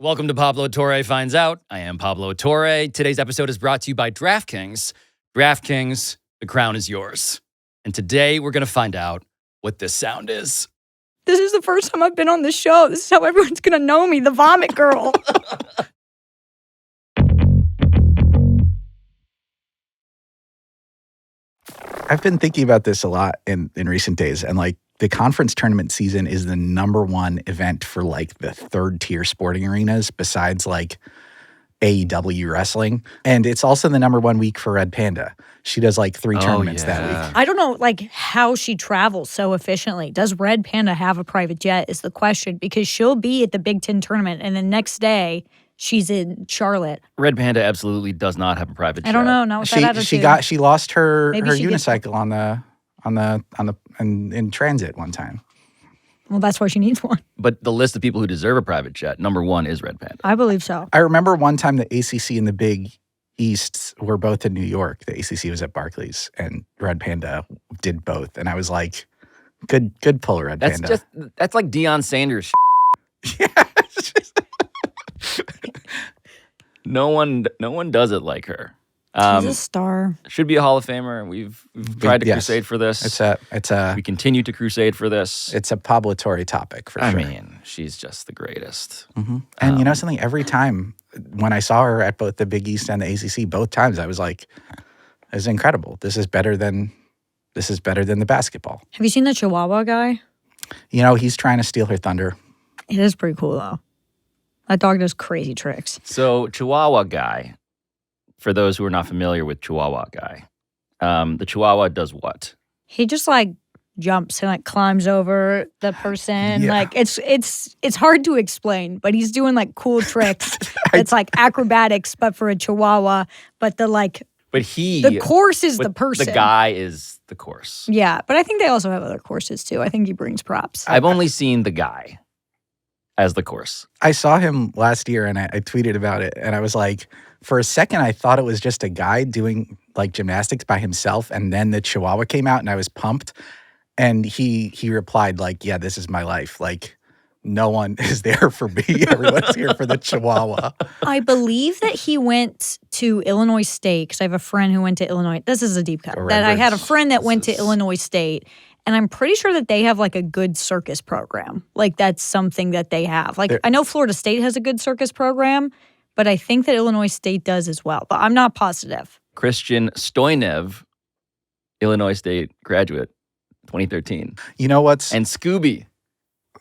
Welcome to Pablo Torre Finds Out. I am Pablo Torre. Today's episode is brought to you by DraftKings. DraftKings, the crown is yours. And today we're going to find out what this sound is. This is the first time I've been on this show. This is how everyone's going to know me, the vomit girl. I've been thinking about this a lot in recent days, and like the conference tournament season is the number one event for like the third tier sporting arenas besides like AEW wrestling. And it's also the number one week for Red Panda. She does like 3 tournaments that week. I don't know like how she travels so efficiently. Does Red Panda have a private jet is the question, because she'll be at the Big Ten tournament and the next day she's in Charlotte. Red Panda absolutely does not have a private jet. I don't know. Not with that attitude. She lost her Maybe she unicycle in transit one time. Well, that's why she needs one. But the list of people who deserve a private jet, number one is Red Panda. I believe so. I remember one time the ACC and the Big East were both in New York. The ACC was at Barclays, and Red Panda did both. And I was like, good pull, Red Panda. That's like Deion Sanders. Yeah. No one does it like her. She's a star. Should be a Hall of Famer. We've tried to crusade for this. We continue to crusade for this. It's a Pablo Torre topic for sure. I mean, she's just the greatest. Mm-hmm. And you know something? Every time when I saw her at both the Big East and the ACC, both times I was like, "This is incredible. This is better than the basketball." Have you seen the Chihuahua guy? You know, he's trying to steal her thunder. It is pretty cool though. That dog does crazy tricks. So Chihuahua guy. For those who are not familiar with Chihuahua guy, the Chihuahua does what? He just like jumps and like climbs over the person. Yeah. Like it's hard to explain, but he's doing like cool tricks. It's like acrobatics, but for a Chihuahua. But the course is the person. The guy is the course. Yeah, but I think they also have other courses too. I think he brings props. I've only seen the guy as the course. I saw him last year and I tweeted about it, and I was like, for a second, I thought it was just a guy doing like gymnastics by himself, and then the Chihuahua came out, and I was pumped. And he replied like, "Yeah, this is my life. Like, no one is there for me. Everyone's here for the Chihuahua." I believe that he went to Illinois State, because I have a friend who went to Illinois. This is a deep cut. I had a friend that went to Illinois State, and I'm pretty sure that they have like a good circus program. Like that's something that they have. Like I know Florida State has a good circus program, but I think that Illinois State does as well. But I'm not positive. Christian Stoynev, Illinois State graduate, 2013. You know what's... And Scooby.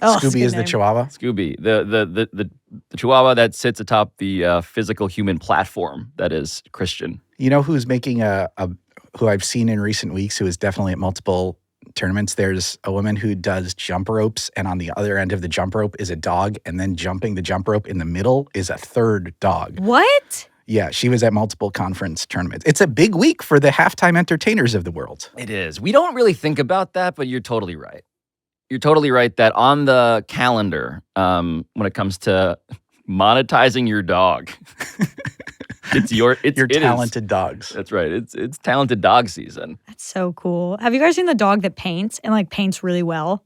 Oh, Scooby is the Chihuahua? Scooby, the Chihuahua that sits atop the physical human platform that is Christian. You know who's making who I've seen in recent weeks who is definitely at multiple tournaments? There's a woman who does jump ropes, and on the other end of the jump rope is a dog, and then jumping the jump rope in the middle is a third dog. What? Yeah, she was at multiple conference tournaments. It's a big week for the halftime entertainers of the world. It is. We don't really think about that, but you're totally right. You're totally right that on the calendar, when it comes to monetizing your dog, your talented dogs. That's right. It's talented dog season. That's so cool. Have you guys seen the dog that paints and like paints really well?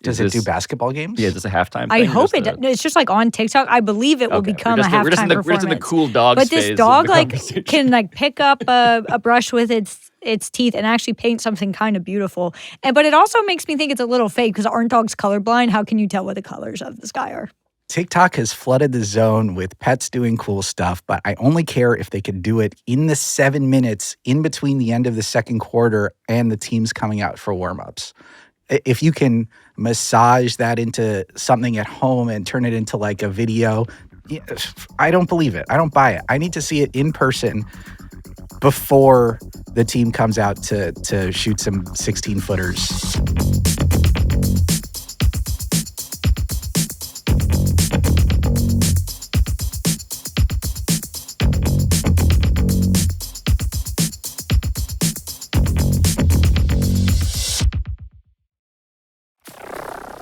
Does it do basketball games? Yeah, is this a halftime thing? I hope it does. No, it's just like on TikTok. I believe it will become a halftime performance. We're just in the cool dogs phase. But this dog like can like pick up a brush with its teeth and actually paint something kind of beautiful. But it also makes me think it's a little fake, because aren't dogs colorblind? How can you tell what the colors of the sky are? TikTok has flooded the zone with pets doing cool stuff, but I only care if they can do it in the 7 minutes in between the end of the second quarter and the teams coming out for warm-ups. If you can massage that into something at home and turn it into like a video, I don't believe it. I don't buy it. I need to see it in person before the team comes out to shoot some 16-footers.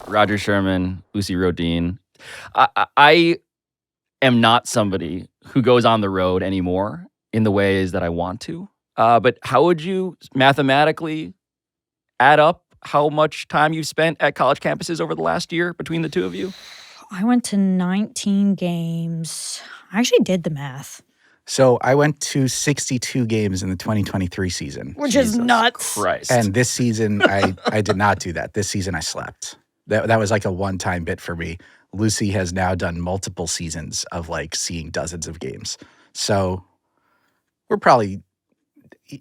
Rodger, Sherman, Rohden. I am not somebody who goes on the road anymore in the ways that I want to. But how would you mathematically add up how much time you've spent at college campuses over the last year between the two of you? I went to 19 games. I actually did the math. So I went to 62 games in the 2023 season. Which is nuts. Christ. And this season, I did not do that. This season, I slept. That was like a one-time bit for me. Lucy has now done multiple seasons of like seeing dozens of games. So we're probably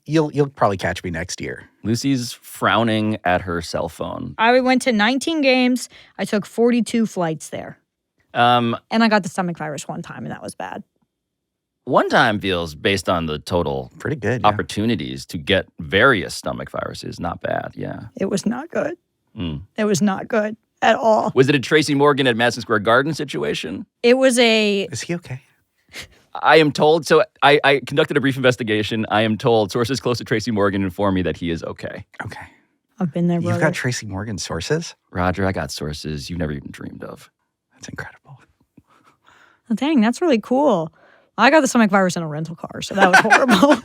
you'll probably catch me next year. Lucy's frowning at her cell phone. I went to 19 games. I took 42 flights there. And I got the stomach virus one time, and that was bad. One time feels, based on the total Pretty good. opportunities to get various stomach viruses, not bad. Yeah. It was not good. Mm. It was not good at all. Was it a Tracy Morgan at Madison Square Garden situation? It was a... Is he okay? I am told, so I conducted a brief investigation. I am told sources close to Tracy Morgan inform me that he is okay. Okay. I've been there, brother. You've got Tracy Morgan sources? Rodger, I got sources you've never even dreamed of. That's incredible. Oh, dang, that's really cool. I got the stomach virus in a rental car, so that was horrible.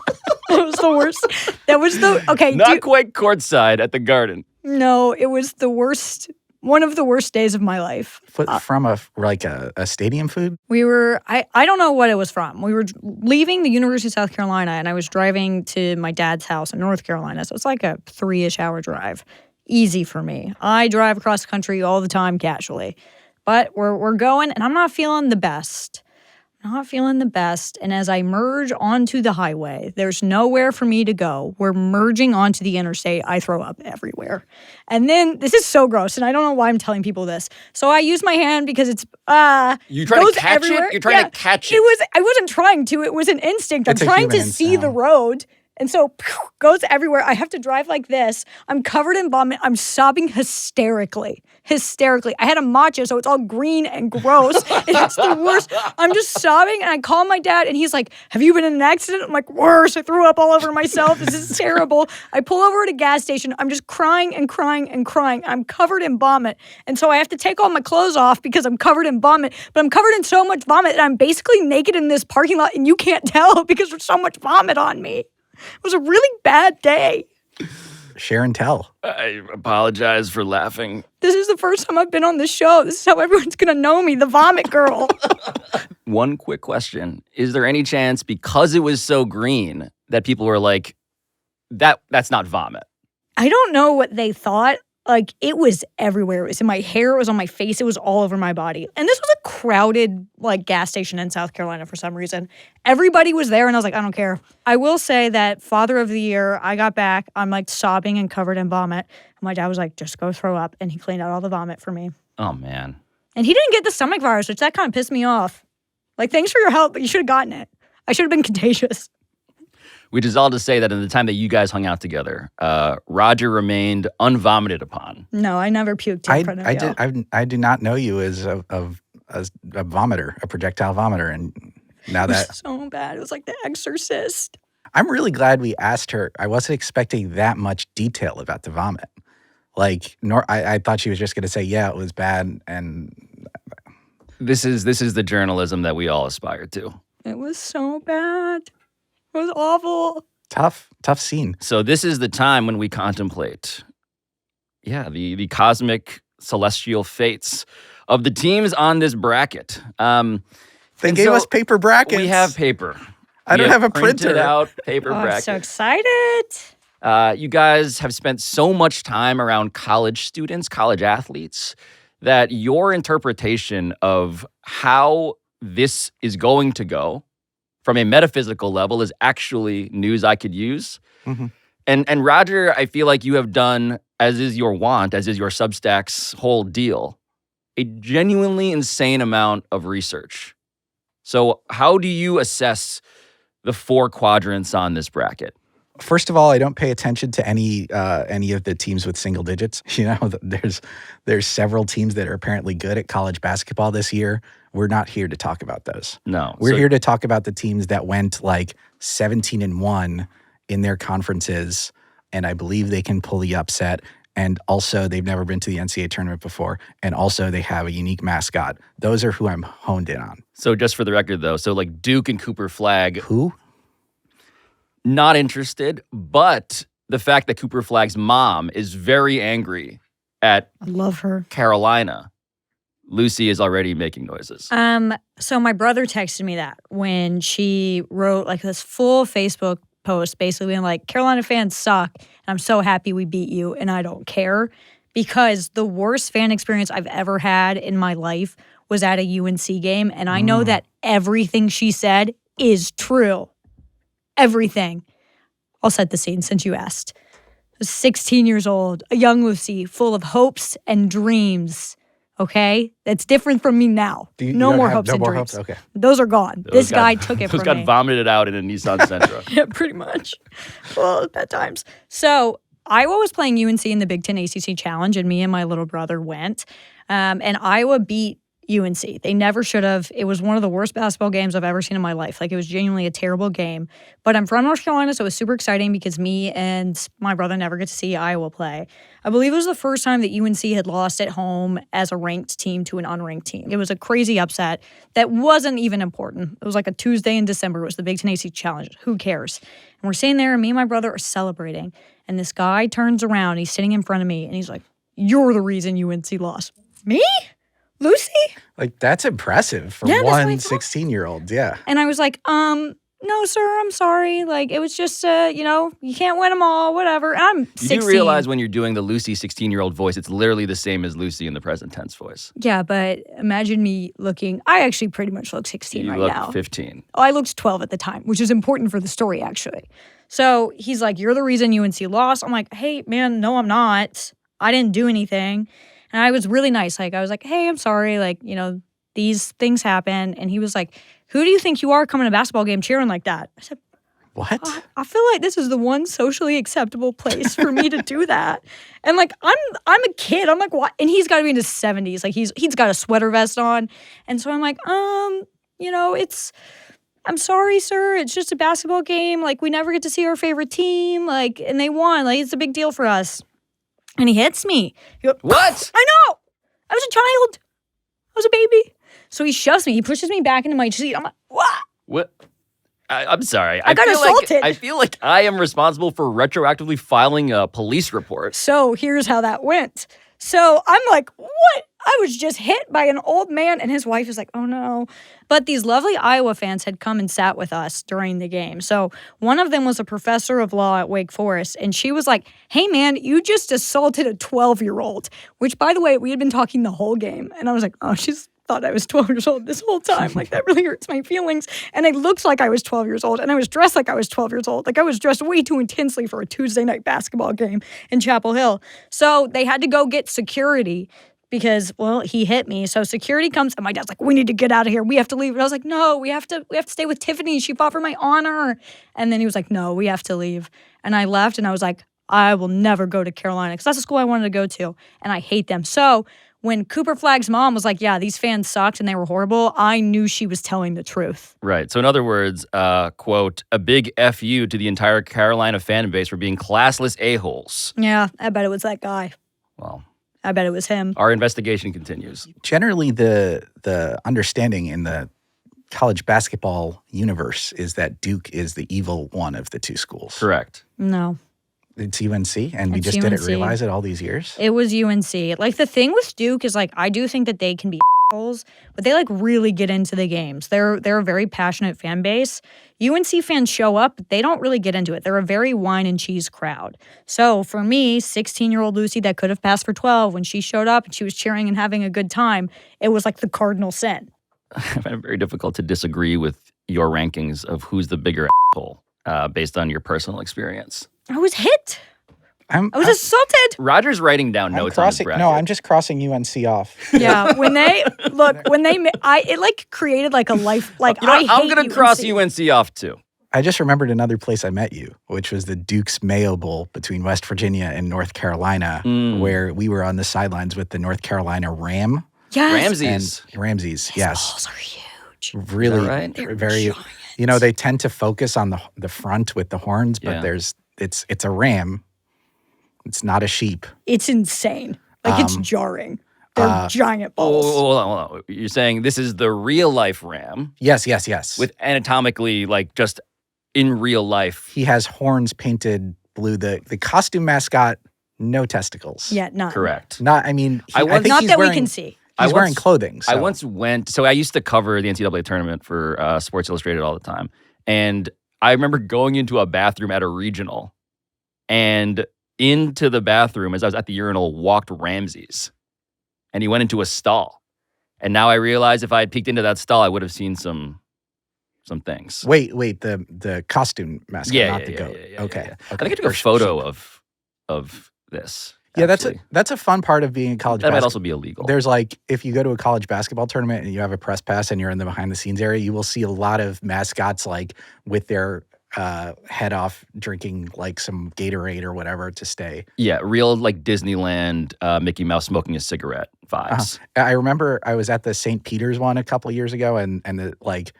It was the worst. That was the... Okay. Not quite courtside at the Garden. No, it was the worst... One of the worst days of my life. From a stadium food? We were, I don't know what it was from. We were leaving the University of South Carolina, and I was driving to my dad's house in North Carolina. So it's like a 3-ish hour drive. Easy for me. I drive across the country all the time casually. But we're going, and I'm not feeling the best. And as I merge onto the highway, there's nowhere for me to go. We're merging onto the interstate. I throw up everywhere. And then, this is so gross, and I don't know why I'm telling people this. So I use my hand because it's, You trying to catch everywhere. it? You're trying to catch it. I wasn't trying to. It was an instinct. It's I'm a trying to human see instinct. the road. And so, goes everywhere. I have to drive like this. I'm covered in vomit. I'm sobbing hysterically. I had a matcha, so it's all green and gross. And it's the worst. I'm just sobbing, and I call my dad, and he's like, have you been in an accident? I'm like, worse. I threw up all over myself. This is terrible. I pull over at a gas station. I'm just crying and crying and crying. I'm covered in vomit. And so I have to take all my clothes off because I'm covered in vomit. But I'm covered in so much vomit that I'm basically naked in this parking lot, and you can't tell because there's so much vomit on me. It was a really bad day. Share and tell. I apologize for laughing. This is the first time I've been on this show. This is how everyone's going to know me, the vomit girl. One quick question. Is there any chance, because it was so green, that people were like, that's not vomit? I don't know what they thought. Like, it was everywhere. It was in my hair. It was on my face. It was all over my body. And this was a crowded, like, gas station in South Carolina for some reason. Everybody was there, and I was like, I don't care. I will say that Father of the Year, I got back. I'm, like, sobbing and covered in vomit. And my dad was like, just go throw up. And he cleaned out all the vomit for me. Oh, man. And he didn't get the stomach virus, which that kind of pissed me off. Like, thanks for your help, but you should have gotten it. I should have been contagious. Which is all to say that in the time that you guys hung out together, Rodger remained unvomited upon. No, I never puked in front of you. I do not know you as a vomiter, a projectile vomiter, and now It was that so bad. It was like The Exorcist. I'm really glad we asked her. I wasn't expecting that much detail about the vomit. Like, I thought she was just going to say, yeah, it was bad, and This is the journalism that we all aspire to. It was so bad. It was awful. tough scene. So this is the time when we contemplate, the cosmic celestial fates of the teams on this bracket. They gave us paper brackets. We have paper. I don't have a printed printer. out paper I'm brackets. so excited. You guys have spent so much time around college students, college athletes, that your interpretation of how this is going to go from a metaphysical level is actually news I could use. Mm-hmm. And Rodger, I feel like you have done, as is your wont, as is your Substack's whole deal, a genuinely insane amount of research. So how do you assess the 4 quadrants on this bracket? First of all, I don't pay attention to any of the teams with single digits. You know, there's several teams that are apparently good at college basketball this year. We're not here to talk about those. No. We're here to talk about the teams that went like 17-1 in their conferences, and I believe they can pull the upset. And also, they've never been to the NCAA tournament before. And also, they have a unique mascot. Those are who I'm honed in on. So just for the record, though, so like Duke and Cooper Flagg. Who? Not interested, but the fact that Cooper Flagg's mom is very angry at I love her. Carolina Lucy is already making noises. So my brother texted me that when she wrote like this full Facebook post basically being like, Carolina fans suck, and I'm so happy we beat you, and I don't care. Because the worst fan experience I've ever had in my life was at a UNC game, and I know that everything she said is true. Everything. I'll set the scene since you asked. I was 16 years old, a young Lucy, full of hopes and dreams. Okay? That's different from me now. No more hopes and dreams. Okay. Those are gone. This guy took it from me. Those got vomited out in a Nissan Sentra. Yeah, pretty much. Well, bad times. So Iowa was playing UNC in the Big Ten ACC Challenge, and me and my little brother went. And Iowa beat UNC. They never should have. It was one of the worst basketball games I've ever seen in my life. Like, it was genuinely a terrible game. But I'm from North Carolina, so it was super exciting because me and my brother never get to see Iowa play. I believe it was the first time that UNC had lost at home as a ranked team to an unranked team. It was a crazy upset that wasn't even important. It was like a Tuesday in December. It was the Big Ten ACC Challenge. Who cares? And we're sitting there, and me and my brother are celebrating. And this guy turns around, he's sitting in front of me, and he's like, "You're the reason UNC lost." Me? Lucy? Like, that's impressive for one 16-year-old. Yeah. And I was like, no, sir, I'm sorry. Like, it was just, you can't win them all, whatever. And I'm 16. You do realize when you're doing the Lucy 16-year-old voice, it's literally the same as Lucy in the present tense voice. Yeah, but imagine me looking, I actually pretty much look 16 right now. You look 15. Oh, I looked 12 at the time, which is important for the story, actually. So he's like, "You're the reason UNC lost." I'm like, "Hey, man, no, I'm not. I didn't do anything." And I was really nice. Like, I was like, "Hey, I'm sorry. Like, these things happen." And he was like, "Who do you think you are coming to a basketball game cheering like that?" I said, "What? I feel like this is the one socially acceptable place for me to do that." And like, I'm a kid. I'm like, "What?" And he's got to be in his 70s. Like, he's got a sweater vest on. And so I'm like, I'm sorry, sir. It's just a basketball game. Like, we never get to see our favorite team. Like, and they won. Like, it's a big deal for us. And he hits me. He goes, "What?" I know. I was a child. I was a baby. So he shoves me. He pushes me back into my seat. I'm like, "What?" What? I'm sorry. I got assaulted. I feel like I am responsible for retroactively filing a police report. So here's how that went. So I'm like, "What?" I was just hit by an old man, and his wife is like, "Oh no." But these lovely Iowa fans had come and sat with us during the game. So one of them was a professor of law at Wake Forest, and she was like, "Hey man, you just assaulted a 12-year-old, which, by the way, we had been talking the whole game. And I was like, "Oh, she's thought I was 12 years old this whole time. Like, that really hurts my feelings." And I looked like I was 12 years old, and I was dressed like I was 12 years old. Like, I was dressed way too intensely for a Tuesday night basketball game in Chapel Hill. So they had to go get security because, well, he hit me. So security comes, and my dad's like, "We need to get out of here. We have to leave." And I was like, "No, we have to stay with Tiffany. She fought for my honor." And then he was like, "No, we have to leave." And I left, and I was like, I will never go to Carolina because that's the school I wanted to go to, and I hate them. So when Cooper Flagg's mom was like, "Yeah, these fans sucked and they were horrible," I knew she was telling the truth. Right. So in other words, quote, "A big F you to the entire Carolina fan base for being classless a-holes." Yeah, I bet it was that guy. Well, I bet it was him. our investigation continues. Generally, the understanding in the college basketball universe is that Duke is the evil one of the two schools. Correct. No. It's UNC, and we It's just didn't UNC. realize it all these years. It was UNC. Like, the thing with Duke is, like, I do think that they can be assholes, but they, like, really get into the games. They're a very passionate fan base. UNC fans show up, but they don't really get into it. They're a very wine and cheese crowd. So for me, 16-year-old Lucy that could have passed for 12, when she showed up and she was cheering and having a good time, it was like the cardinal sin. I find it very difficult to disagree with your rankings of who's the bigger asshole based on your personal experience. I was hit. I was assaulted. Rodger's writing down notes on his bracket. No, I'm just crossing UNC off. Yeah, it like created like a life, like, I'm going to cross UNC off too. I just remembered another place I met you, which was the Duke's Mayo Bowl between West Virginia and North Carolina, where we were on the sidelines with the North Carolina Ram. Yes. Ramses, yes. Balls are huge. Really, right? very, they tend to focus on the front with the horns, but it's a ram. It's not a sheep. It's insane. Like, it's jarring. They're giant balls. Hold on. You're saying this is the real life ram? Yes. With anatomically, like, just in real life. He has horns painted blue. The costume mascot, no testicles. Yeah, none. Correct. Not, I mean, not that we can see. He's wearing clothing. So. I once went. So I used to cover the NCAA tournament for Sports Illustrated all the time, and I remember going into a bathroom at a regional, and into the bathroom as I was at the urinal walked Ramses, and he went into a stall. And now I realize if I had peeked into that stall, I would have seen some things. Wait, the costume mascot, not the goat. Okay. I think I took a photo of this. Yeah, that's a fun part of being a college. That might also be illegal. There's like, if you go to a college basketball tournament and you have a press pass and you're in the behind the scenes area, you will see a lot of mascots like with their head off, drinking like some Gatorade or whatever to stay. Yeah, real like Disneyland Mickey Mouse smoking a cigarette vibes. I remember I was at the St. Peter's one a couple of years ago, and the, like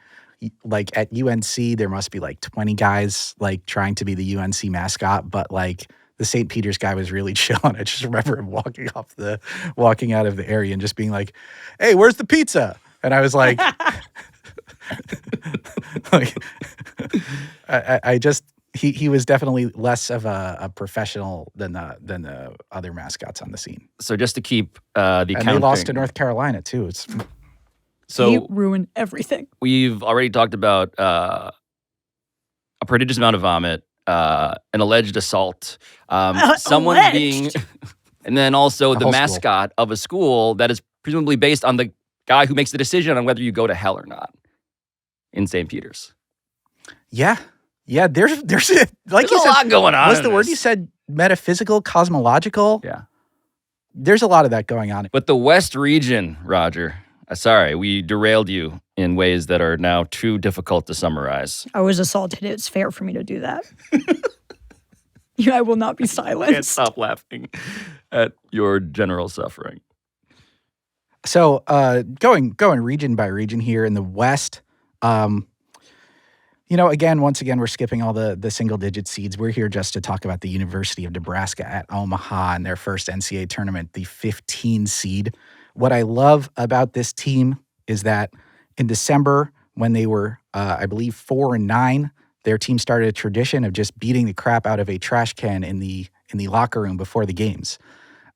at UNC there must be like 20 guys like trying to be the UNC mascot, but like the St. Peter's guy was really chilling. I just remember him walking out of the area and just being like, "Hey, where's the pizza?" And I was like, he was definitely less of a professional than the other mascots on the scene. So just to keep and they lost to North Carolina too. He ruined everything. We've already talked about a prodigious amount of vomit, an alleged assault, someone alleged. being, and then also the mascot of a school that is presumably based on the guy who makes the decision on whether you go to hell or not in St. Peter's. Yeah. There's like a lot going on. What's the word you said? Metaphysical, cosmological. Yeah. There's a lot of that going on. But the West region, Rodger. Sorry, we derailed you in ways that are now too difficult to summarize. I was assaulted. It's fair for me to do that. I will not be silenced. I can't stop laughing at your general suffering. So going region by region here in the West, once again, we're skipping all the single-digit seeds. We're here just to talk about the University of Nebraska at Omaha and their first NCAA tournament, the 15 seed. What I love about this team is that in December, when they were, I believe, 4-9, their team started a tradition of just beating the crap out of a trash can in the locker room before the games.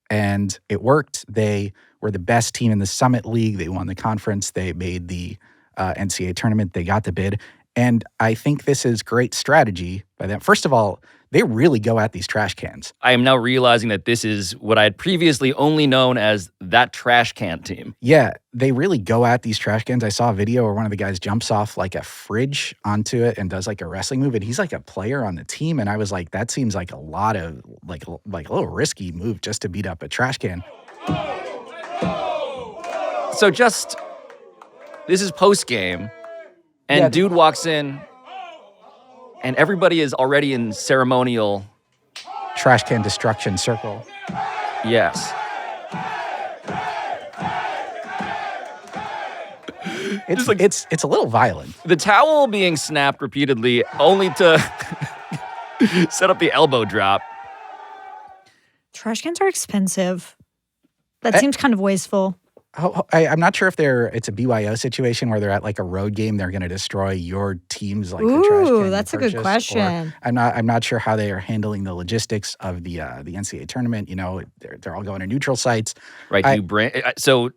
And it worked. They were the best team in the Summit League. They won the conference. They made the NCAA tournament. They got the bid. And I think this is great strategy by them. First of all, they really go at these trash cans. I am now realizing that this is what I had previously only known as that trash can team. Yeah, they really go at these trash cans. I saw a video where one of the guys jumps off like a fridge onto it and does like a wrestling move, and he's like a player on the team. And I was like, that seems like a lot of like a little risky move just to beat up a trash can. So this is post game, and dude walks in. And everybody is already in ceremonial trash can destruction circle. Yes. It's a little violent. The towel being snapped repeatedly only to set up the elbow drop. Trash cans are expensive. That seems kind of wasteful. I'm not sure if it's a BYO situation where they're at like a road game. They're going to destroy your team's like the trash can. Ooh, that's a good question. I'm not sure how they are handling the logistics of the NCAA tournament. They're all going to neutral sites. Right. So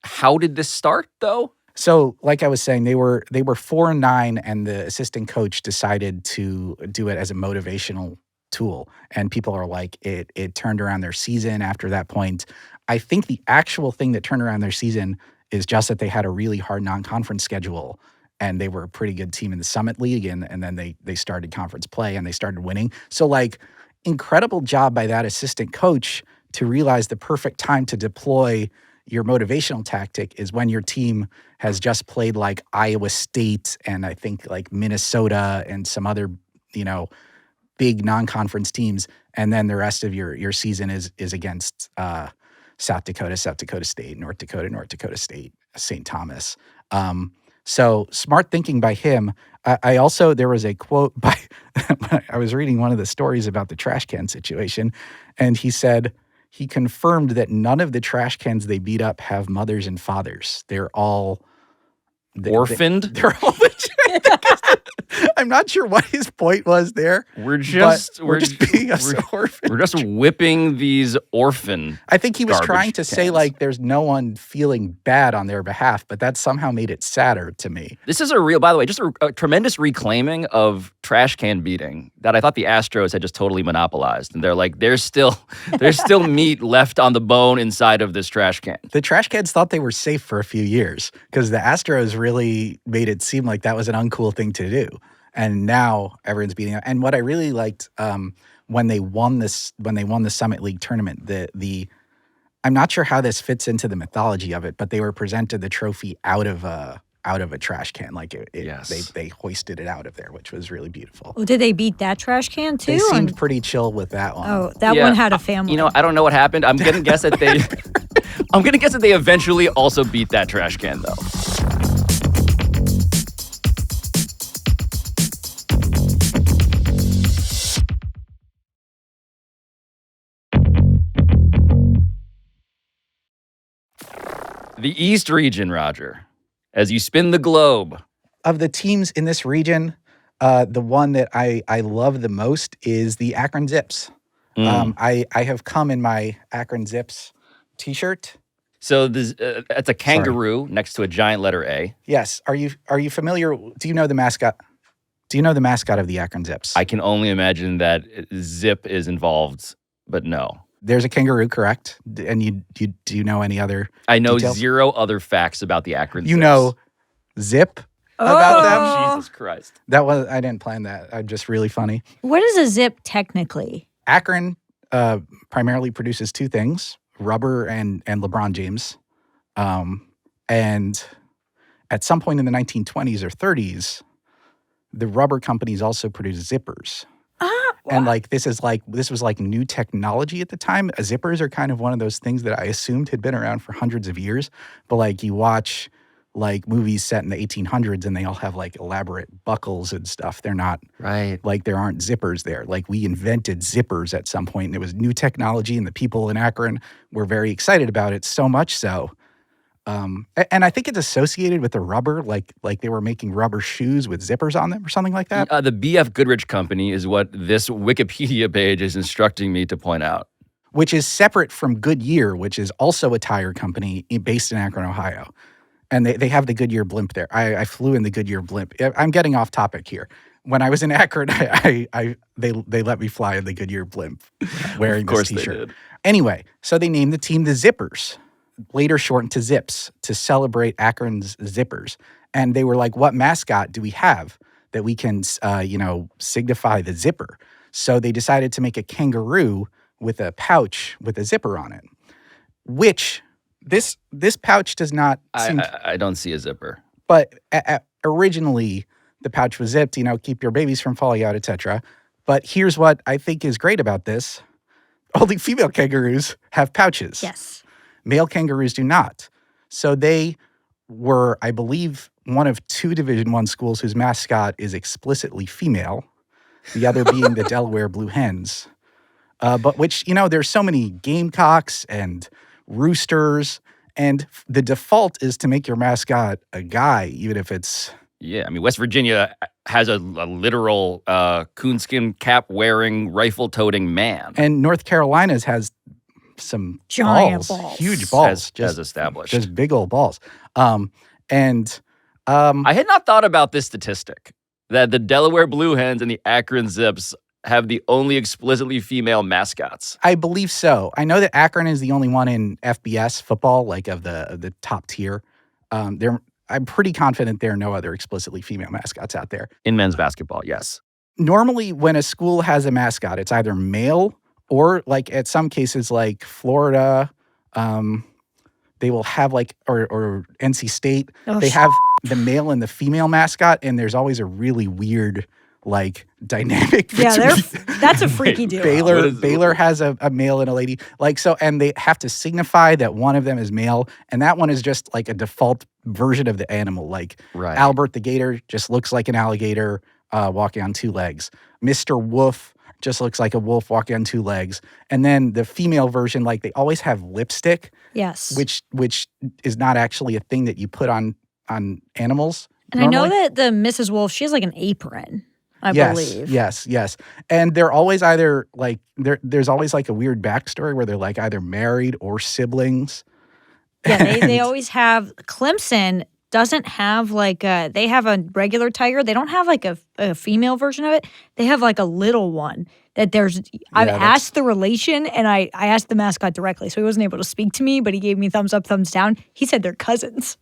how did this start though? So like I was saying, they were 4-9, and the assistant coach decided to do it as a motivational tool. And people are like, it turned around their season after that point. I think the actual thing that turned around their season is just that they had a really hard non-conference schedule, and they were a pretty good team in the Summit League, and then they started conference play and they started winning. So like, incredible job by that assistant coach to realize the perfect time to deploy your motivational tactic is when your team has just played like Iowa State and I think like Minnesota and some other, big non-conference teams, and then the rest of your season is against South Dakota State, North Dakota State, St. Thomas. So smart thinking by him. There was a quote by, I was reading one of the stories about the trash can situation, and he said, he confirmed that none of the trash cans they beat up have mothers and fathers. They're all orphaned. They're all I'm not sure what his point was there. We're just being a orphan. We're just whipping these orphan. I think he was trying to say cans. like there's no one feeling bad on their behalf, but that somehow made it sadder to me. This is by the way, just a tremendous reclaiming of trash can beating that I thought the Astros had just totally monopolized. And they're like, there's still meat left on the bone inside of this trash can. The trash cans thought they were safe for a few years because the Astros really made it seem like that was an uncool thing to do. And now everyone's beating it. And what I really liked when they won the Summit League tournament, the I'm not sure how this fits into the mythology of it, but they were presented the trophy out of a trash can, like Yes. they hoisted it out of there, which was really beautiful. Well, did they beat that trash can too? They seemed pretty chill with that one. Oh, that one had a family. I don't know what happened. I'm gonna guess that they eventually also beat that trash can though. The East region, Rodger. As you spin the globe. Of the teams in this region, the one that I love the most is the Akron Zips. I have come in my Akron Zips t-shirt. So it's a kangaroo next to a giant letter A. Yes. Are you familiar? Do you know the mascot? Do you know the mascot of the Akron Zips? I can only imagine that Zip is involved, but no. There's a kangaroo, correct? And do you know any other I know details? zero other facts about the Akron Zips. You know Zip about them? Jesus Christ. I didn't plan that. I'm just really funny. What is a zip technically? Akron primarily produces two things, rubber and LeBron James. And at some point in the 1920s or 30s, the rubber companies also produced zippers. And this was like new technology at the time. Zippers are kind of one of those things that I assumed had been around for hundreds of years. But like you watch like movies set in the 1800s and they all have like elaborate buckles and stuff. They're not right. Like there aren't zippers there. Like we invented zippers at some point and it was new technology and the people in Akron were very excited about it, so much so. And I think it's associated with the rubber, like they were making rubber shoes with zippers on them or something like that. The B.F. Goodrich Company is what this Wikipedia page is instructing me to point out. Which is separate from Goodyear, which is also a tire company based in Akron, Ohio. And they have the Goodyear blimp there. I flew in the Goodyear blimp. I'm getting off topic here. When I was in Akron, they let me fly in the Goodyear blimp wearing this t-shirt. They did. Anyway, so they named the team the Zippers, later shortened to Zips, to celebrate Akron's Zippers. And they were like, what mascot do we have that we can, signify the zipper? So they decided to make a kangaroo with a pouch with a zipper on it, which this pouch does not seem... I don't see a zipper. But originally, the pouch was zipped, keep your babies from falling out, etc. But here's what I think is great about this. Only female kangaroos have pouches. Yes. Male kangaroos do not. So they were, I believe, one of two Division I schools whose mascot is explicitly female, the other being the Delaware Blue Hens. But which, there's so many gamecocks and roosters, and the default is to make your mascot a guy, even if it's... Yeah, I mean, West Virginia has a literal coonskin cap-wearing, rifle-toting man. And North Carolina's has some giant balls, huge balls, as established, just big old balls. I had not thought about this statistic that the Delaware Blue Hens and the Akron Zips have the only explicitly female mascots. I believe so. I know that Akron is the only one in FBS football, like of the top tier. I'm pretty confident there are no other explicitly female mascots out there. In men's basketball, yes. Normally, when a school has a mascot, it's either male or, like, at some cases, like Florida, they will have, like, or NC State, they have the male and the female mascot, and there's always a really weird, like, dynamic. Yeah, that's a freaky duo. Baylor has a male and a lady. Like, so, and they have to signify that one of them is male, and that one is just, like, a default version of the animal. Like, Albert the gator just looks like an alligator walking on two legs. Mr. Wolf just looks like a wolf walking on two legs. And then the female version, like, they always have lipstick. Yes. Which is not actually a thing that you put on animals. And normally. I know that the Mrs. Wolf, she has like an apron, I believe. Yes. And they're always either like, there's always like a weird backstory where they're like either married or siblings. Yeah, they always have, Clemson doesn't have like they have a regular tiger. They don't have like a female version of it. They have like a little one that I've asked the relation, and I asked the mascot directly. So he wasn't able to speak to me, but he gave me thumbs up, thumbs down. He said they're cousins.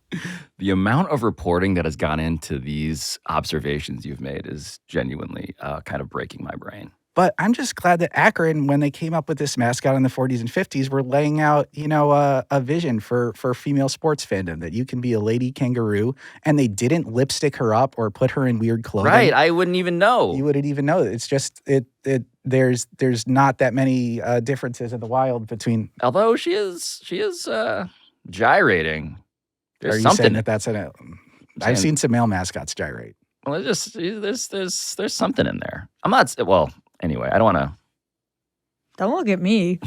The amount of reporting that has gone into these observations you've made is genuinely kind of breaking my brain. But I'm just glad that Akron, when they came up with this mascot in the 40s and 50s, were laying out, a vision for female sports fandom, that you can be a lady kangaroo, and they didn't lipstick her up or put her in weird clothing. Right, I wouldn't even know. You wouldn't even know. It's just there's not that many differences in the wild between. Although she is gyrating. There's Are you something. saying that's I've seen some male mascots gyrate. Well, there's something in there. I'm not. Well, anyway, I don't want to. Don't look at me.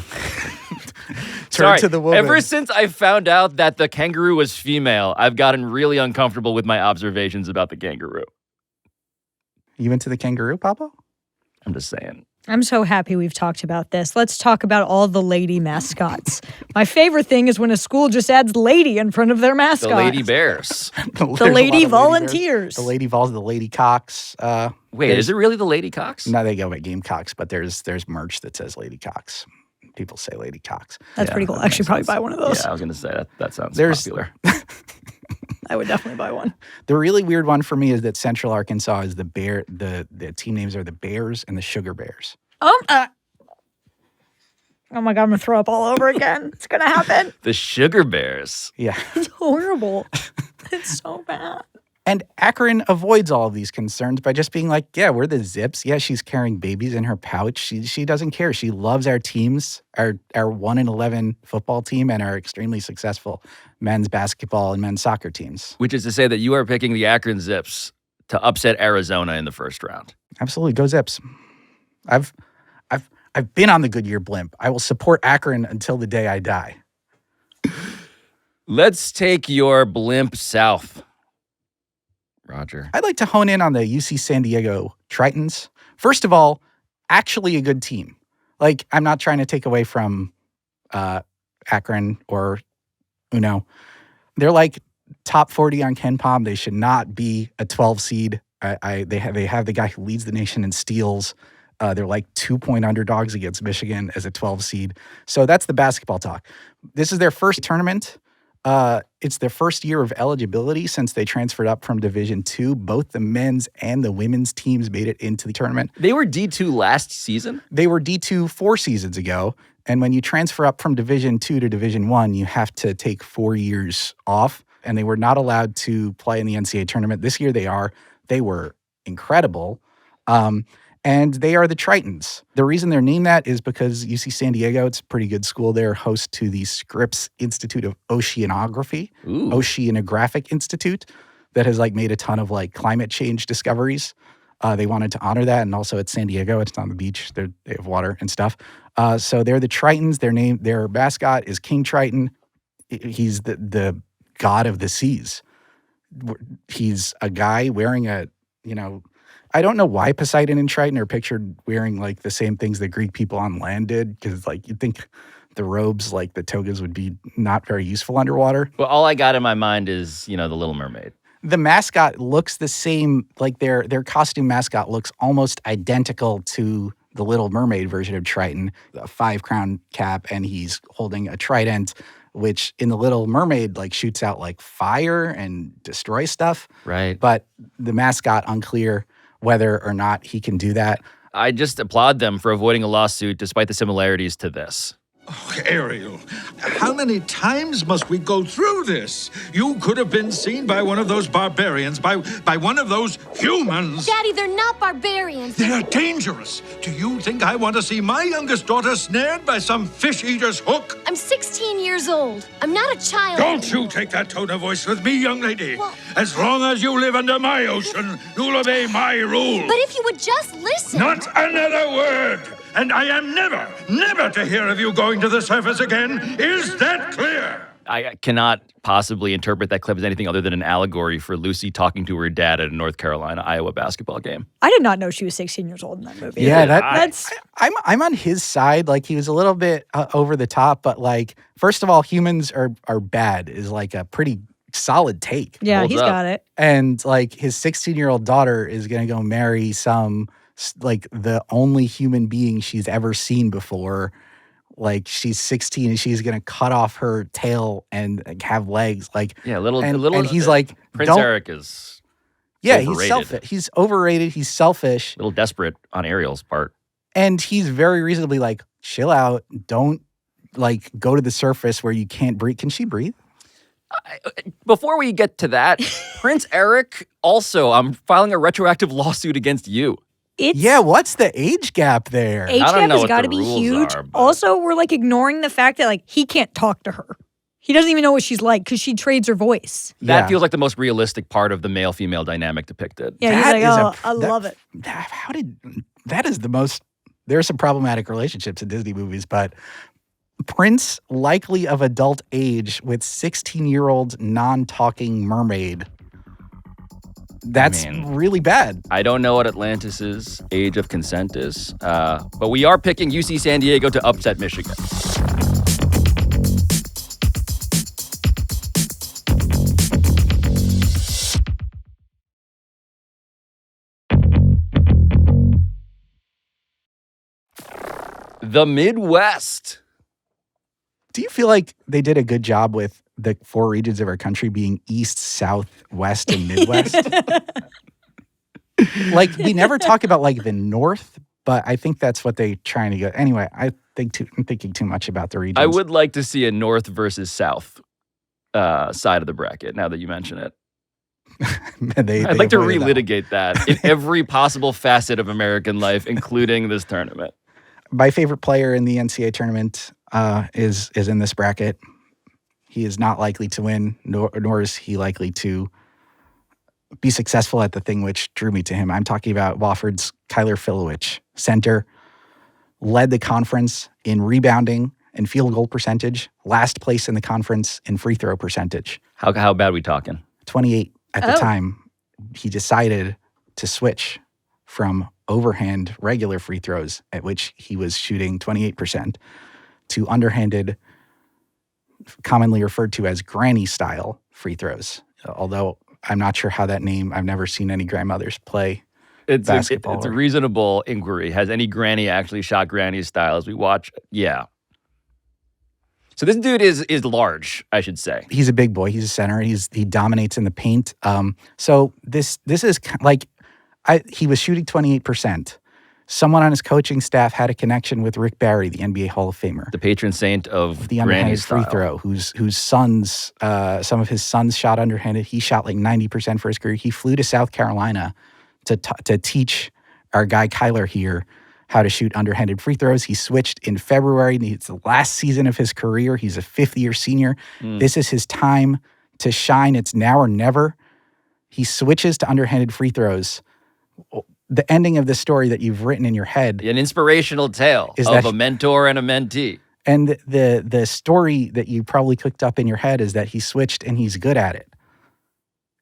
Turn to the woman. Ever since I found out that the kangaroo was female, I've gotten really uncomfortable with my observations about the kangaroo. You into the kangaroo, Pablo? I'm just saying. I'm so happy we've talked about this. Let's talk about all the lady mascots. My favorite thing is when a school just adds lady in front of their mascot. The Lady Bears. The Lady Volunteers. The Lady Vols, the Lady Cocks. Wait, is it really the Lady Cocks? No, they go by Gamecocks, but there's merch that says Lady Cocks. People say Lady Cocks. That's pretty cool. I should probably buy one of those. Yeah, I was going to say that sounds popular. I would definitely buy one. The really weird one for me is that Central Arkansas is the bear. The team names are the Bears and the Sugar Bears. Oh my God, I'm going to throw up all over again. It's going to happen. The Sugar Bears. Yeah. It's horrible. It's so bad. And Akron avoids all of these concerns by just being like, yeah, we're the Zips. Yeah, she's carrying babies in her pouch. She doesn't care. She loves our teams, our 1-11 football team, and our extremely successful men's basketball and men's soccer teams. Which is to say that you are picking the Akron Zips to upset Arizona in the first round. Absolutely. Go Zips. I've been on the Goodyear blimp. I will support Akron until the day I die. Let's take your blimp south, Rodger. I'd like to hone in on the UC San Diego Tritons. First of all, actually a good team. Like, I'm not trying to take away from Akron or Uno. They're like top 40 on Ken Pom. They should not be a 12 seed. They have the guy who leads the nation in steals. They're like 2-point underdogs against Michigan as a 12 seed. So that's the basketball talk. This is their first tournament. It's their first year of eligibility since they transferred up from Division II. Both the men's and the women's teams made it into the tournament. They were D2 last season? They were D2 4 seasons ago. And when you transfer up from Division II to Division I, you have to take 4 years off. And they were not allowed to play in the NCAA tournament. This year they are. They were incredible. And they are the Tritons. The reason they're named that is because UC San Diego, it's a pretty good school there, host to the Scripps Institute of Oceanography, Oceanographic Institute, that has like made a ton of like climate change discoveries. They wanted to honor that, and also it's San Diego. It's on the beach. They have water and stuff. So they're the Tritons. Their mascot is King Triton. He's the god of the seas. He's a guy wearing I don't know why Poseidon and Triton are pictured wearing like the same things that Greek people on land did, because like you'd think the robes, like the togas, would be not very useful underwater. Well, all I got in my mind is, the Little Mermaid. The mascot looks the same, like their costume mascot looks almost identical to the Little Mermaid version of Triton, a 5-crown cap, and he's holding a trident, which in the Little Mermaid like shoots out like fire and destroys stuff. Right. But the mascot, unclear whether or not he can do that. I just applaud them for avoiding a lawsuit despite the similarities to this. Oh, Ariel, how many times must we go through this? You could have been seen by one of those barbarians, by one of those humans. Daddy, they're not barbarians. They're dangerous. Do you think I want to see my youngest daughter snared by some fish-eater's hook? I'm 16 years old. I'm not a child. Don't you take that tone of voice with me, young lady. Well, as long as you live under my ocean, you'll obey my rule. But if you would just listen. Not another word. And I am never to hear of you going to the surface again. Is that clear? I cannot possibly interpret that clip as anything other than an allegory for Lucy talking to her dad at a North Carolina-Iowa basketball game. I did not know she was 16 years old in that movie. Yeah, that's. I'm on his side. Like, he was a little bit over the top, but like, first of all, humans are bad is like a pretty solid take. Yeah, Holds he's up. got it. And like, his 16-year-old daughter is gonna go marry some like the only human being she's ever seen before. Like, she's 16 and she's gonna cut off her tail and like, have legs. Like, Yeah, and he's like, Prince Eric is he's overrated. selfish. He's overrated. He's selfish. a little desperate on Ariel's part. And he's very reasonably like, chill out. Don't like go to the surface where you can't breathe. Can she breathe? Before we get to that, Prince Eric, also, I'm filing a retroactive lawsuit against you. Yeah, what's the age gap there? Age I don't gap know has what got the to be rules huge. are, but- Also, we're like ignoring the fact that like he can't talk to her. He doesn't even know what she's like because she trades her voice. That Yeah. feels like the most realistic part of the male-female dynamic depicted. Yeah, he's That like, is oh, I love it. That is the most, there are some problematic relationships in Disney movies, but Prince, likely of adult age with 16-year-old non-talking mermaid. That's really bad. I don't know what Atlantis's age of consent is, but we are picking UC San Diego to upset Michigan. The Midwest. Do you feel like they did a good job with the 4 regions of our country being East, South, West, and Midwest? Like, we never talk about like the North, but I think that's what they're trying to go. Anyway, I'm thinking too much about the regions. I would like to see a North versus South side of the bracket, now that you mention it. I'd like to avoided that one. relitigate that in every possible facet of American life, including this tournament. My favorite player in the NCAA tournament is in this bracket. He is not likely to win, nor is he likely to be successful at the thing which drew me to him. I'm talking about Wofford's Kyler Filowich, center, led the conference in rebounding and field goal percentage, last place in the conference in free throw percentage. How bad we talking? 28 at the time. He decided to switch from overhand regular free throws, at which he was shooting 28%, to underhanded, commonly referred to as granny style free throws. Although I'm not sure how that name, I've never seen any grandmothers play basketball. It's a reasonable inquiry. Has any granny actually shot granny style as we watch? Yeah. So this dude is large, I should say. He's a big boy. He's a center. He dominates in the paint. So this is like, he was shooting 28%. Someone on his coaching staff had a connection with Rick Barry, the NBA Hall of Famer, The patron saint of the granny underhanded style. free throw, whose sons, some of his sons shot underhanded. He shot like 90% for his career. He flew to South Carolina to teach our guy Kyler here how to shoot underhanded free throws. He switched in February. It's the last season of his career. He's a fifth-year senior. This is his time to shine. It's now or never. He switches to underhanded free throws. The ending of the story that you've written in your head, An inspirational tale Is of that- a mentor and a mentee. and the story that you probably cooked up in your head is that he switched and he's good at it.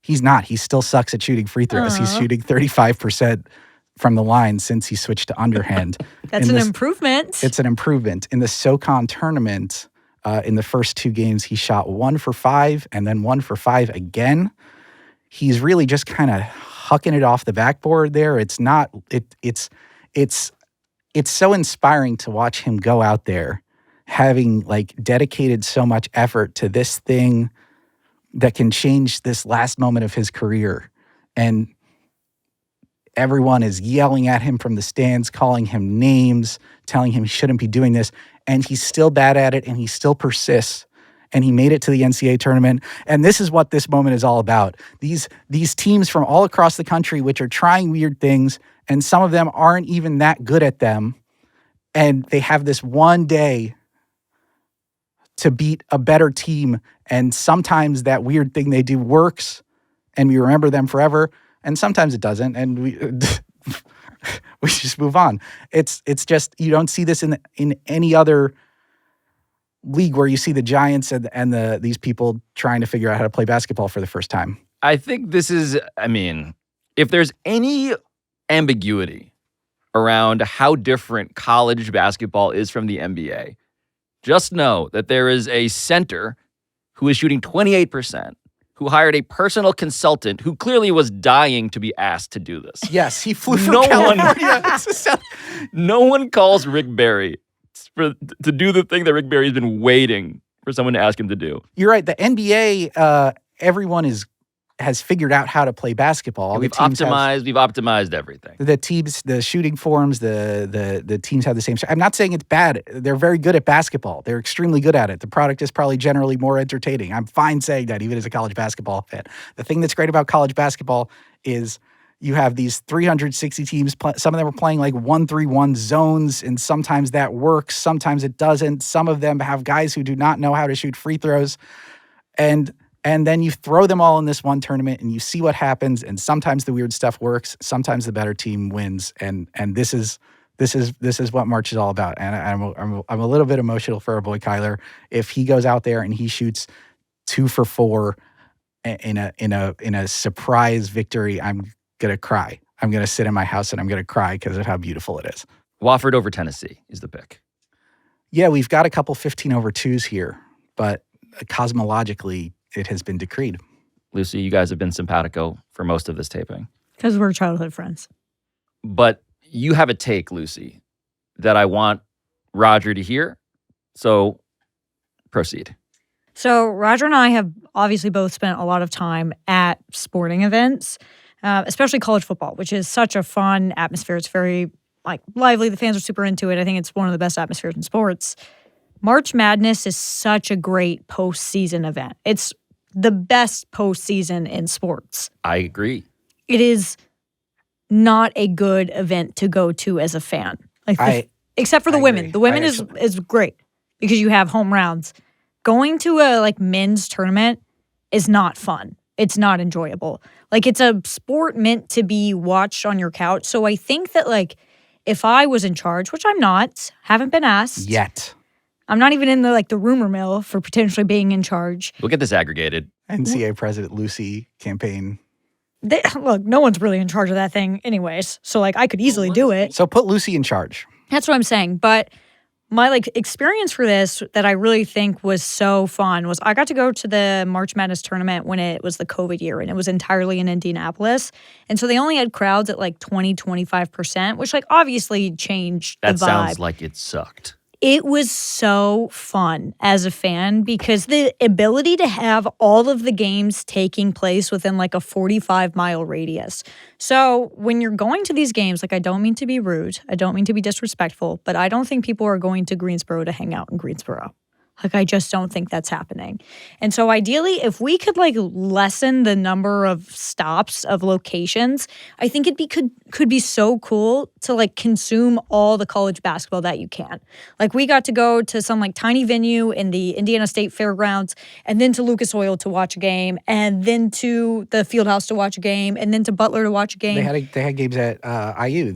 He's not. He still sucks at shooting free throws. He's shooting 35% from the line since he switched to underhand. That's an improvement. It's an improvement. In the SoCon tournament, in the first 2 games, he shot 1 for 5 and then 1 for 5 again. He's really just kind of hucking it off the backboard there. It's not, it's so inspiring to watch him go out there having like dedicated so much effort to this thing that can change this last moment of his career. And everyone is yelling at him from the stands, calling him names, telling him he shouldn't be doing this. And he's still bad at it and he still persists. And he made it to the NCAA tournament. And this is what this moment is all about. These teams from all across the country, which are trying weird things, and some of them aren't even that good at them. And they have this one day to beat a better team. And sometimes that weird thing they do works and we remember them forever. And sometimes it doesn't. And we just move on. It's just, you don't see this in any other league where you see the Giants and these people trying to figure out how to play basketball for the first time. I think this is, if there's any ambiguity around how different college basketball is from the NBA, just know that there is a center who is shooting 28%, who hired a personal consultant who clearly was dying to be asked to do this. Yes, he flew from No one- California. No one calls Rick Barry to do the thing that Rick Barry's been waiting for someone to ask him to do. You're right. The NBA, everyone has figured out how to play basketball. We've optimized everything. The teams, the shooting forms, the teams have the same. I'm not saying it's bad. They're very good at basketball. They're extremely good at it. The product is probably generally more entertaining. I'm fine saying that, even as a college basketball fan. The thing that's great about college basketball is you have these 360 teams. Some of them are playing like 1-3-1 zones, and sometimes that works. Sometimes it doesn't. Some of them have guys who do not know how to shoot free throws, and then you throw them all in this one tournament, and you see what happens. And sometimes the weird stuff works. Sometimes the better team wins. And this is what March is all about. And I'm a little bit emotional for our boy Kyler. If he goes out there and he shoots 2 for 4 in a surprise victory, I'm gonna cry. I'm gonna sit in my house and I'm gonna cry because of how beautiful it is. Wofford over Tennessee is the pick. Yeah, we've got a couple 15-over-2s here, but cosmologically, it has been decreed. Lucy, you guys have been simpatico for most of this taping. Because we're childhood friends. But you have a take, Lucy, that I want Rodger to hear. So proceed. So Rodger and I have obviously both spent a lot of time at sporting events, especially college football, which is such a fun atmosphere. It's very lively. The fans are super into it. I think it's one of the best atmospheres in sports. March Madness is such a great postseason event. It's the best postseason in sports. I agree. It is not a good event to go to as a fan. Except for the women. agree. The women is great because you have home rounds. Going to a men's tournament is not fun. It's not enjoyable. It's a sport meant to be watched on your couch. So I think that if I was in charge, which I'm not, haven't been asked Yet. I'm not even in the rumor mill for potentially being in charge. We'll get this aggregated. NCAA President Lucy campaign. Look, no one's really in charge of that thing anyways. So I could easily do it. So put Lucy in charge. That's what I'm saying. But my experience for this that I really think was so fun was I got to go to the March Madness tournament when it was the COVID year, and it was entirely in Indianapolis. And so they only had crowds at 20-25%, which obviously changed the vibe. That sounds like it sucked. It was so fun as a fan because the ability to have all of the games taking place within a 45-mile radius. So when you're going to these games, I don't mean to be rude, I don't mean to be disrespectful, but I don't think people are going to Greensboro to hang out in Greensboro. I just don't think that's happening. And so ideally, if we could lessen the number of stops of locations, I think could be so cool to consume all the college basketball that you can. We got to go to some tiny venue in the Indiana State Fairgrounds, and then to Lucas Oil to watch a game, and then to the Fieldhouse to watch a game, and then to Butler to watch a game. They had games at IU.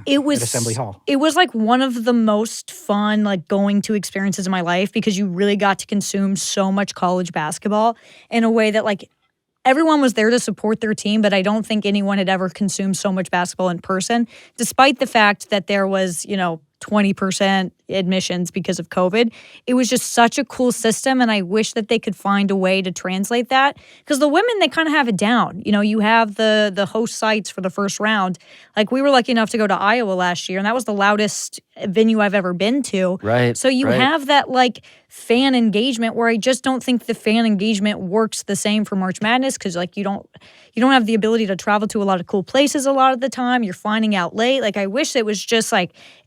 It was at Assembly Hall. It was one of the most fun going to experiences in my life because you really got to consume so much college basketball in a way that everyone was there to support their team, but I don't think anyone had ever consumed so much basketball in person, despite the fact that there was 20% admissions because of COVID. It was just such a cool system, and I wish that they could find a way to translate that. Because the women, they kind of have it down. You have the host sites for the first round. We were lucky enough to go to Iowa last year, and that was the loudest venue I've ever been to. Right. So you have that fan engagement where I just don't think the fan engagement works the same for March Madness because you don't have the ability to travel to a lot of cool places a lot of the time. You're finding out late. I wish it was just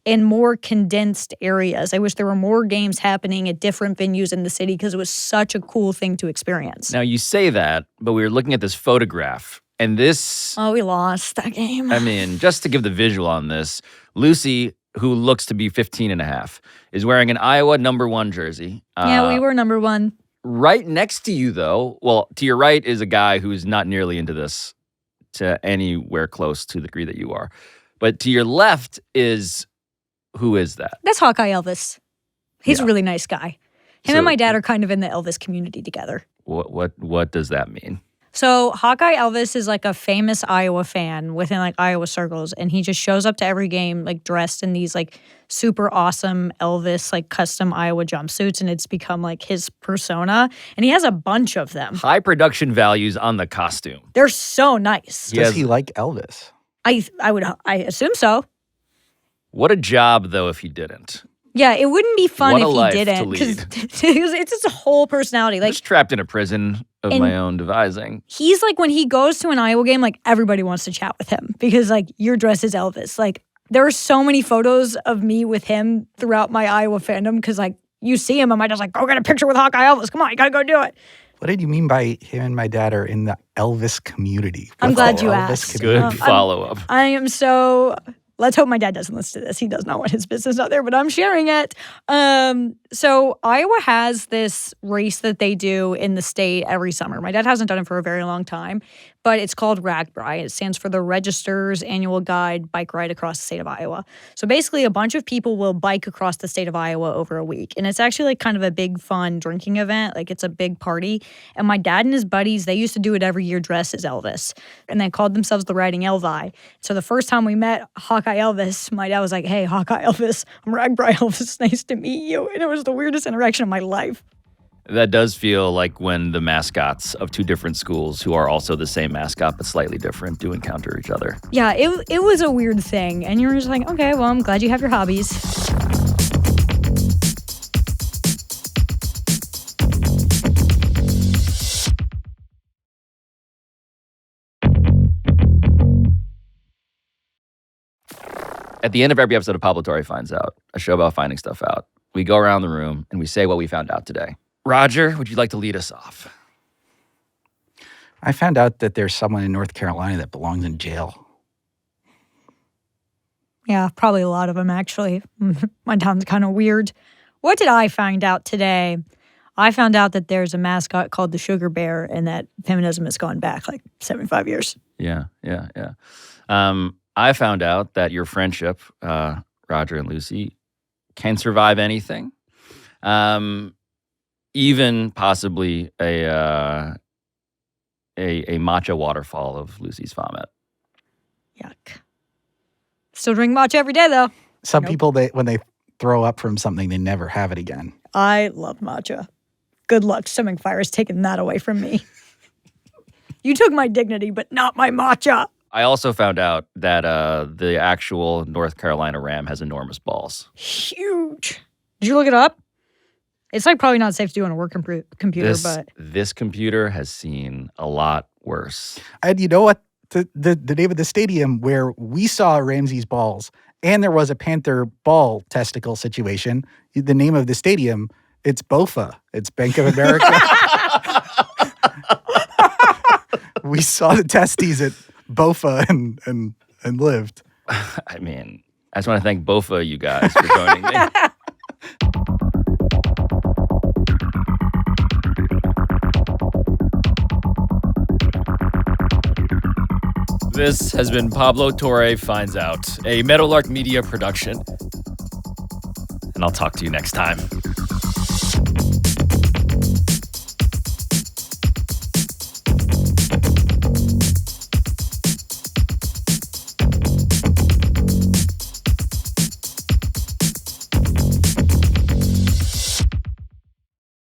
in more condensed areas. I wish there were more games happening at different venues in the city because it was such a cool thing to experience. Now, you say that, but we were looking at this photograph, and this... Oh, we lost that game. Just to give the visual on this, Lucy, who looks to be 15 and a half, is wearing an Iowa #1 jersey. Yeah, we were #1. Right next to you, though, to your right is a guy who's not nearly into this to anywhere close to the degree that you are. But to your left is... Who is that? That's Hawkeye Elvis. He's a really nice guy. Him and my dad are kind of in the Elvis community together. What does that mean? So Hawkeye Elvis is like a famous Iowa fan within like Iowa circles, and he just shows up to every game like dressed in these like super awesome Elvis like custom Iowa jumpsuits, and it's become like his persona. And he has a bunch of them. High production values on the costume. They're so nice. Does he like Elvis? I assume so. What a job though if he didn't. Yeah, it wouldn't be fun What a if life he to didn't, because lead. it's just a whole personality. I'm Like just trapped in a prison of my own devising. he's like, when he goes to an Iowa game, like everybody wants to chat with him because like you're dressed as Elvis. Like there are so many photos of me with him throughout my Iowa fandom because like you see him, am I just like, go get a picture with Hawkeye Elvis? Come on, you gotta go do it. What did you mean by him and my dad are in the Elvis community? I'm What's glad the you Elvis asked. community? Good follow-up. I am so. Let's hope my dad doesn't listen to this. He does not want his business out there, but I'm sharing it. So Iowa has this race that they do in the state every summer. My dad hasn't done it for a very long time, but it's called RAGBRAI. It stands for the Register's Annual Guide Bike Ride Across the State of Iowa. So basically, a bunch of people will bike across the state of Iowa over a week. And it's actually like kind of a big, fun drinking event. Like it's a big party. And my dad and his buddies, they used to do it every year dressed as Elvis. And they called themselves the Riding Elvi. So the first time we met Hawkeye Elvis, my dad was like, hey, Hawkeye Elvis, I'm RAGBRAI Elvis. Nice to meet you. And it was the weirdest interaction of my life. That does feel like when the mascots of two different schools who are also the same mascot but slightly different do encounter each other. Yeah, it was a weird thing. And you're just like, okay, well, I'm glad you have your hobbies. At the end of every episode of Pablo Torre Finds Out, a show about finding stuff out, we go around the room and we say what we found out today. Rodger, would you like to lead us off? I found out that there's someone in North Carolina that belongs in jail. Yeah, probably a lot of them, actually. My town's kind of weird. What did I find out today? I found out that there's a mascot called the Sugar Bear and that feminism has gone back like 75 years. Yeah. I found out that your friendship, Rodger and Lucy, can survive anything. Even possibly a matcha waterfall of Lucy's vomit. Yuck. Still drink matcha every day, though. Some people, when they throw up from something, they never have it again. I love matcha. Good luck, stomach virus, taking that away from me. You took my dignity, but not my matcha. I also found out that the actual North Carolina Ram has enormous balls. Huge. Did you look it up? It's like probably not safe to do on a work computer, but this computer has seen a lot worse. And you know what? The name of the stadium where we saw Ramsey's balls and there was a Panther ball testicle situation, the name of the stadium, it's BOFA. It's Bank of America. We saw the testes at BOFA and lived. I mean, I just want to thank both of you guys for joining me. This has been Pablo Torre Finds Out, a Meadowlark Media production. And I'll talk to you next time.